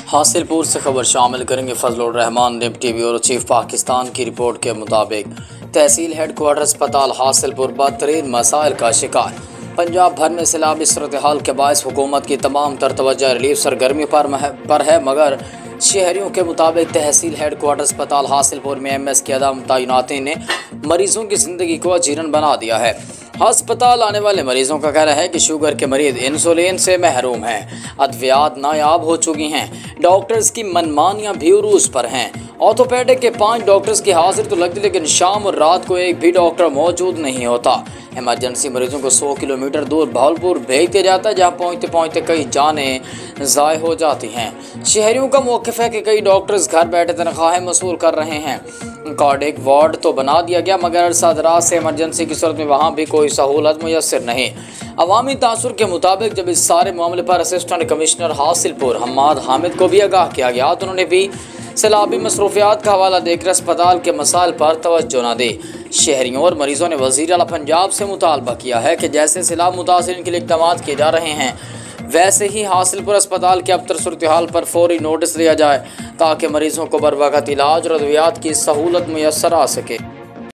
हासिलपुर से खबर शामिल करेंगे। Fazlur Rahman deputy bureau chief Pakistan की रिपोर्ट के मुताबिक तहसील हेडक्वार्टर अस्पताल हासिलपुर बदतरीन मसाइल का शिकार। पंजाब भर में सैलाबी सूरत हाल के बायस हुकूमत की तमाम तर तवज्जो रिलीफ सरगर्मी पर है, मगर शहरियों के मुताबिक तहसील हेडक्वार्टर अस्पताल हासिलपुर में MS की अदम तैनाती ने मरीजों की ज़िंदगी को अजीरन बना दिया है। अस्पताल आने वाले मरीजों का कहना है कि शुगर के मरीज इंसुलिन से महरूम हैं, अद्वियात नायाब हो चुकी हैं, डॉक्टर्स की मनमानियां भी उरूज पर हैं। ऑर्थोपेडिक के 5 डॉक्टर्स की हाजिर तो लगती, लेकिन शाम और रात को एक भी डॉक्टर मौजूद नहीं होता। इमरजेंसी मरीजों को 100 किलोमीटर दूर भावलपुर भेज दिया जाता है, जहां पहुंचते पहुंचते कई जानें ज़ाय हो जाती हैं। शहरियों का मौक़िफ़ है कि कई डॉक्टर्स घर बैठे तनख्वाहें वसूल कर रहे हैं। कार्डियक वार्ड तो बना दिया गया, मगर अरसा दराज से इमरजेंसी की सूरत में वहाँ भी कोई सहूलत मुयस्सर नहीं। अवामी तासुर के मुताबिक जब इस सारे मामले पर असिस्टेंट कमिश्नर हासिलपुर हम्माद हामिद को भी आगाह किया गया तो उन्होंने भी सैलाबी मसरूफियात का हवाला देकर अस्पताल के मसाइल पर तवज्जो न दी। शहरियों और मरीजों ने वज़ीर आला पंजाब से मुतालबा किया है कि जैसे सैलाब मुतासिरीन के लिए इक़दाम किए जा रहे हैं, वैसे ही हासिलपुर अस्पताल के अबतर सूरत हाल पर फौरी नोटिस दिया जाए ताकि मरीजों को बर वक़्त इलाज और अद्वियात की सहूलत मुयस्सर आ सके।